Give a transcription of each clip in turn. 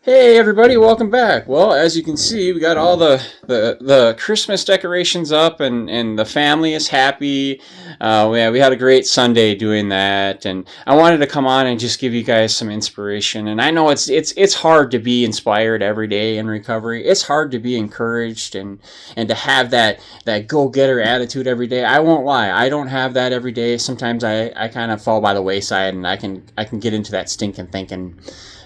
Hey everybody, welcome back. Well, as you can see, we got all the Christmas decorations up, and the family is happy. We had a great Sunday doing that, and I wanted to come on and just give you guys some inspiration. And I know it's hard to be inspired every day in recovery. It's hard to be encouraged and to have that go-getter attitude every day. I won't lie, I don't have that every day. Sometimes I kind of fall by the wayside, and I can get into that stinking thinking.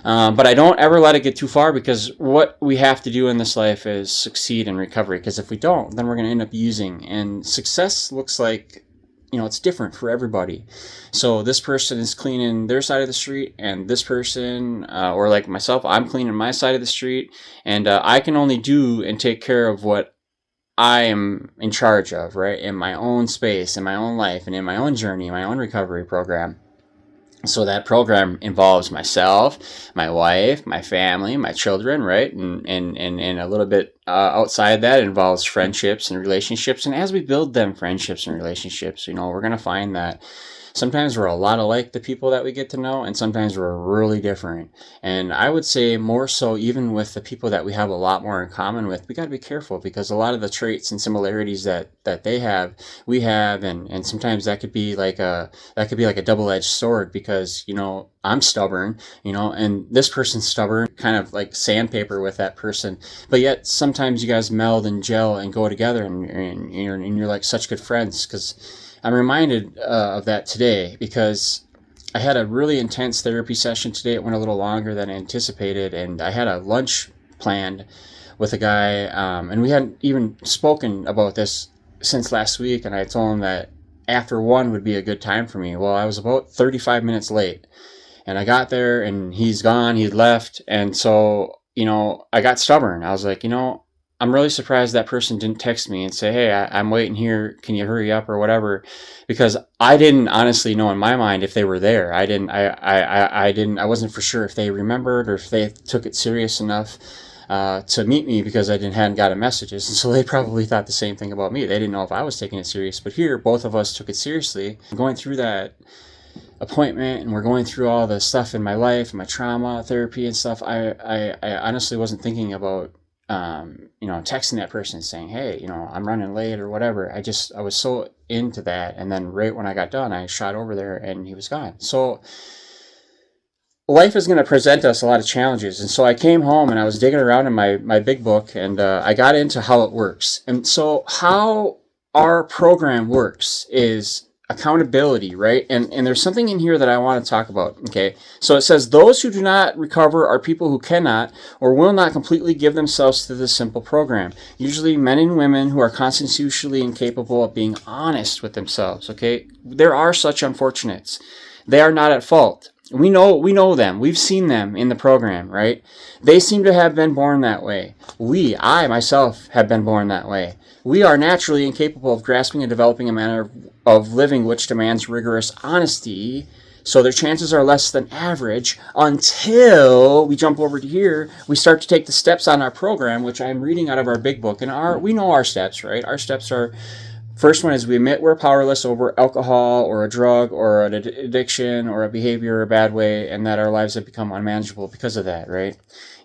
But I don't ever let it get too far, because what we have to do in this life is succeed in recovery. Because if we don't, then we're going to end up using. And success looks like, it's different for everybody. So this person is cleaning their side of the street, and this person, or like myself, I'm cleaning my side of the street. And I can only do and take care of what I am in charge of, right? In my own space, in my own life, and in my own journey, my own recovery program. So that program involves myself, my wife, my family, my children, right? And a little bit outside that, it involves friendships and relationships. And as we build them friendships and relationships, we're going to find that sometimes we're a lot alike, the people that we get to know, and sometimes we're really different. And I would say more so even with the people that we have a lot more in common with, we got to be careful, because a lot of the traits and similarities that they have, we have, and sometimes that could be like a double-edged sword, because I'm stubborn, and this person's stubborn, kind of like sandpaper with that person. But yet sometimes you guys meld and gel and go together, and you're like such good friends. Because I'm reminded of that today, because I had a really intense therapy session today. It went a little longer than anticipated, and I had a lunch planned with a guy, and we hadn't even spoken about this since last week, and I told him that after 1 would be a good time for me. Well, I was about 35 minutes late, and I got there, and he's gone, he'd left, and so, I got stubborn. I was like, I'm really surprised that person didn't text me and say, hey, I'm waiting here. Can you hurry up or whatever? Because I didn't honestly know in my mind if they were there. I wasn't for sure if they remembered or if they took it serious enough to meet me, because I hadn't gotten messages. And so they probably thought the same thing about me. They didn't know if I was taking it serious. But here, both of us took it seriously. Going through that appointment, and we're going through all the stuff in my life, my trauma, therapy and stuff, I honestly wasn't thinking about texting that person saying, hey, I'm running late or whatever. I was so into that. And then right when I got done, I shot over there and he was gone. So life is going to present us a lot of challenges. And so I came home and I was digging around in my big book, and I got into how it works. And so how our program works is accountability, right? And there's something in here that I want to talk about, okay? So it says, those who do not recover are people who cannot or will not completely give themselves to this simple program. Usually men and women who are constitutionally incapable of being honest with themselves, okay? There are such unfortunates. They are not at fault. We know them. We've seen them in the program, right? They seem to have been born that way. I myself, have been born that way. We are naturally incapable of grasping and developing a manner of living which demands rigorous honesty, so their chances are less than average until we jump over to here. We start to take the steps on our program, which I'm reading out of our big book, and we know our steps, right? Our steps are, first one is we admit we're powerless over alcohol or a drug or an addiction or a behavior or a bad way, and that our lives have become unmanageable because of that, right?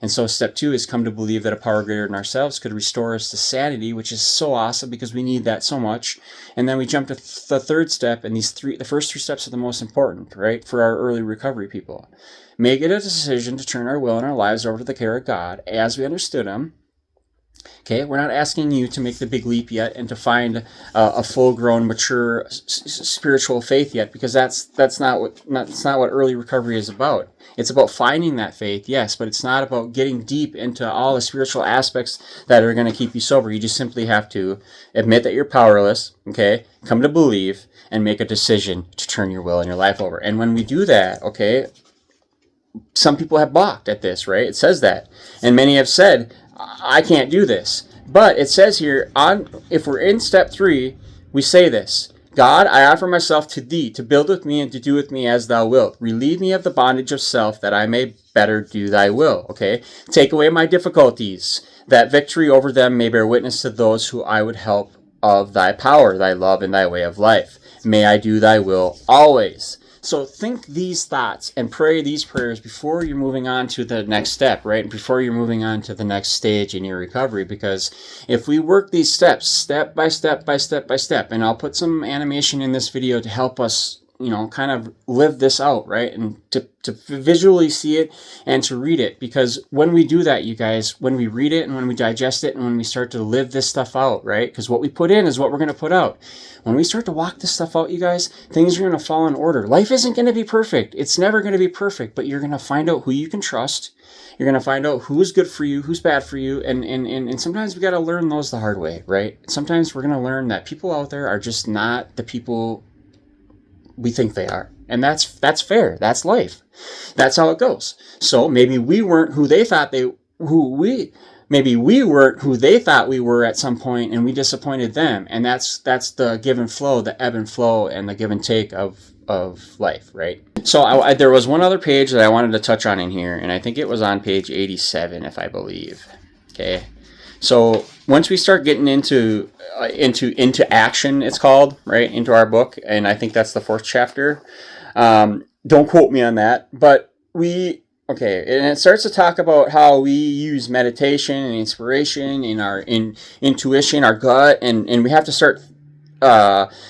And so step 2 is come to believe that a power greater than ourselves could restore us to sanity, which is so awesome because we need that so much. And then we jump to the third step, and the first 3 steps are the most important, right, for our early recovery people. Make it a decision to turn our will and our lives over to the care of God as we understood Him. Okay, we're not asking you to make the big leap yet and to find a full-grown, mature spiritual faith yet, because that's not what early recovery is about. It's about finding that faith, yes, but it's not about getting deep into all the spiritual aspects that are going to keep you sober. You just simply have to admit that you're powerless, okay, come to believe, and make a decision to turn your will and your life over. And when we do that, okay, some people have balked at this, right? It says that. And many have said, I can't do this. But it says here, if we're in step 3, we say this: God, I offer myself to thee, to build with me and to do with me as thou wilt. Relieve me of the bondage of self, that I may better do thy will. Okay? Take away my difficulties, that victory over them may bear witness to those who I would help of thy power, thy love, and thy way of life. May I do thy will always. So think these thoughts and pray these prayers before you're moving on to the next step, right? Before you're moving on to the next stage in your recovery. Because if we work these steps step by step by step by step, and I'll put some animation in this video to help us, kind of live this out, right? And to visually see it and to read it. Because when we do that, you guys, when we read it and when we digest it and when we start to live this stuff out, right? Because what we put in is what we're going to put out. When we start to walk this stuff out, you guys, things are going to fall in order. Life isn't going to be perfect. It's never going to be perfect, but you're going to find out who you can trust. You're going to find out who's good for you, who's bad for you. And sometimes we got to learn those the hard way, right? Sometimes we're going to learn that people out there are just not the people we think they are. And that's fair. That's life. That's how it goes. So maybe we weren't who they thought maybe we weren't who they thought we were at some point, and we disappointed them. And that's the give and flow, the ebb and flow, and the give and take of life, right? So there was one other page that I wanted to touch on in here, and I think it was on page 87, if I believe. Okay. So once we start getting into action, it's called, right, into our book, and I think that's the 4th chapter. Don't quote me on that, but and it starts to talk about how we use meditation and inspiration in our intuition, our gut, and we have to start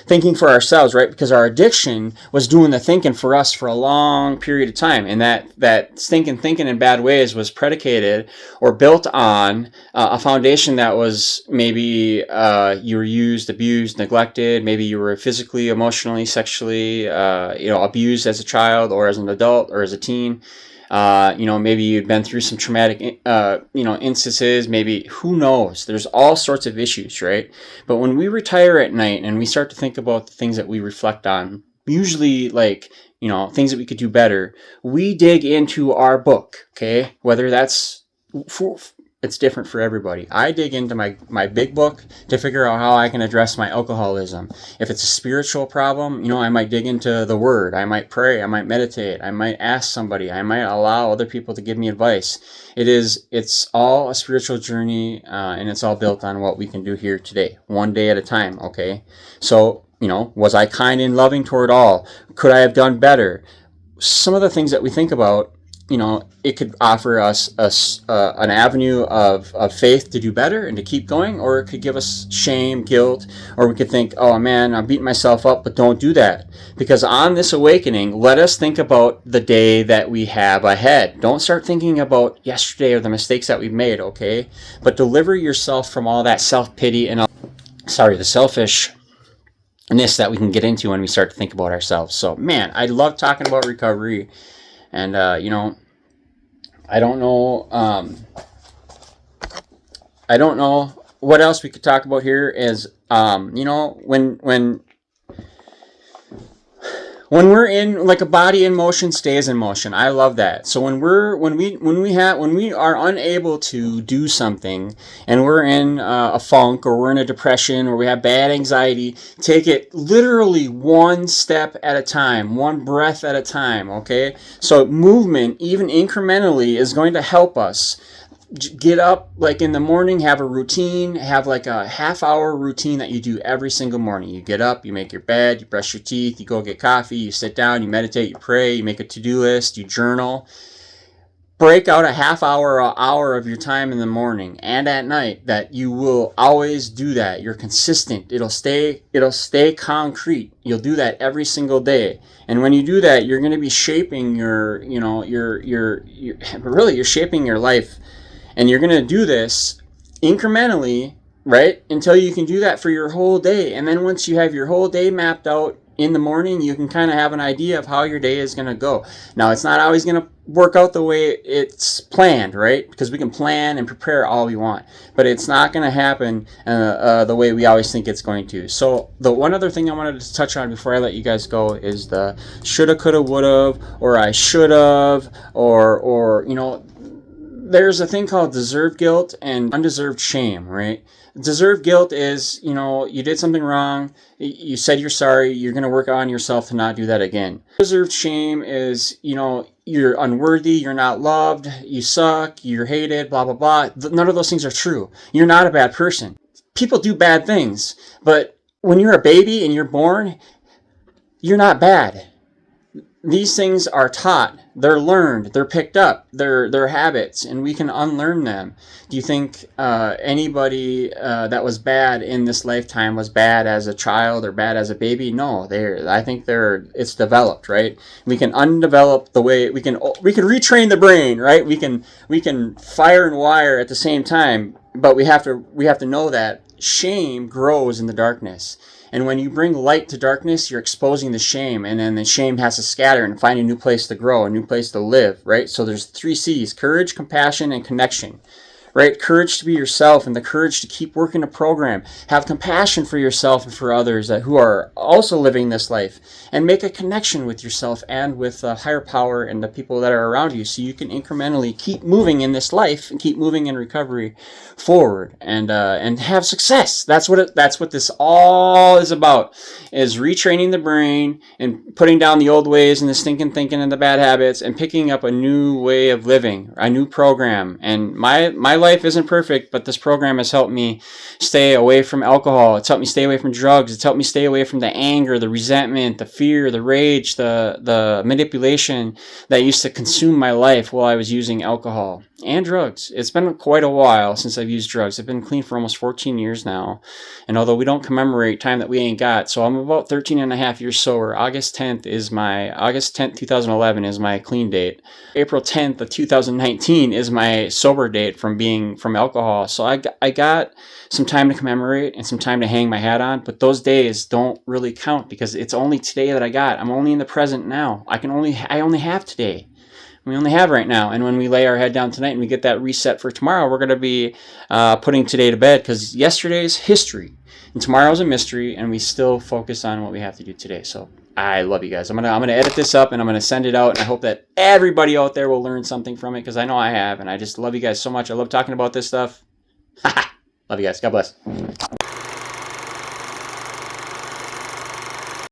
thinking for ourselves, right? Because our addiction was doing the thinking for us for a long period of time, and that stinking thinking in bad ways was predicated or built on a foundation that was maybe you were used, abused, neglected. Maybe you were physically, emotionally, sexually, abused as a child or as an adult or as a teen. Maybe you'd been through some traumatic, instances, maybe, who knows? There's all sorts of issues, right? But when we retire at night and we start to think about the things that we reflect on, usually things that we could do better, we dig into our book, okay? Whether that's, it's different for everybody. I dig into my big book to figure out how I can address my alcoholism. If it's a spiritual problem, I might dig into the Word. I might pray. I might meditate. I might ask somebody. I might allow other people to give me advice. It's all a spiritual journey, and it's all built on what we can do here today, one day at a time, okay? So, was I kind and loving toward all? Could I have done better? Some of the things that we think about, it could offer us an avenue of faith to do better and to keep going, or it could give us shame, guilt, or we could think, oh man, I'm beating myself up, but don't do that. Because on this awakening, let us think about the day that we have ahead. Don't start thinking about yesterday or the mistakes that we've made, okay? But deliver yourself from all that self-pity and the selfishness that we can get into when we start to think about ourselves. So man, I love talking about recovery. And, I don't know what else we could talk about here is, when we're in, like, a body in motion stays in motion. I love that. So when we are unable to do something and we're in a funk or we're in a depression or we have bad anxiety, take it literally one step at a time, one breath at a time, okay? So movement, even incrementally, is going to help us. Get up like in the morning, have a routine, have like a half-hour routine that you do every single morning. You get up, you make your bed, you brush your teeth, you go get coffee, you sit down, you meditate, you pray, you make a to-do list, you journal. Break out a half hour or hour of your time in the morning and at night that you will always do that. You're consistent. It'll stay concrete. You'll do that every single day. And when you do that, you're going to be shaping you're shaping your life. And you're going to do this incrementally, right? Until you can do that for your whole day. And then once you have your whole day mapped out in the morning, you can kind of have an idea of how your day is going to go. Now, it's not always going to work out the way it's planned, right? Because we can plan and prepare all we want. But it's not going to happen the way we always think it's going to. So the one other thing I wanted to touch on before I let you guys go is the shoulda, coulda, woulda, or I should have, or there's a thing called deserved guilt and undeserved shame, right? Deserved guilt is, you did something wrong, you said you're sorry, you're going to work on yourself to not do that again. Deserved shame is, you're unworthy, you're not loved, you suck, you're hated, blah, blah, blah. None of those things are true. You're not a bad person. People do bad things, but when you're a baby and you're born, you're not bad. these things are taught, they're learned, they're picked up, they're habits, and we can unlearn them. Do you think anybody that was bad in this lifetime was bad as a child or bad as a baby? No, I think it's developed, right? We can undevelop the way we can retrain the brain, right? We can fire and wire at the same time, but we have to know that shame grows in the darkness. And when you bring light to darkness, you're exposing the shame, and then the shame has to scatter and find a new place to grow, a new place to live, right? So there's 3 C's: courage, compassion, and connection. Right? Courage to be yourself, and the courage to keep working a program. Have compassion for yourself and for others who are also living this life, and make a connection with yourself and with a higher power and the people that are around you, so you can incrementally keep moving in this life and keep moving in recovery forward and have success. That's what this all is about: is retraining the brain and putting down the old ways and the stinking thinking and the bad habits, and picking up a new way of living, a new program. And my life isn't perfect, but this program has helped me stay away from alcohol. It's helped me stay away from drugs. It's helped me stay away from the anger, the resentment, the fear, the rage, the manipulation that used to consume my life while I was using alcohol and drugs. It's been quite a while since I've used drugs. I've been clean for almost 14 years now. And although we don't commemorate time that we ain't got, so I'm about 13 and a half years sober. August 10th, 2011 is my clean date. April 10th of 2019 is my sober date from alcohol. So I got some time to commemorate and some time to hang my hat on, but those days don't really count because it's only today that I got. I'm only in the present now. I only have today. We only have right now. And when we lay our head down tonight and we get that reset for tomorrow, we're going to be putting today to bed, because yesterday's history and tomorrow's a mystery, and we still focus on what we have to do today. So I love you guys. I'm gonna edit this up and I'm gonna send it out, and I hope that everybody out there will learn something from it, because I know I have, and I just love you guys so much. I love talking about this stuff. Love you guys. God bless.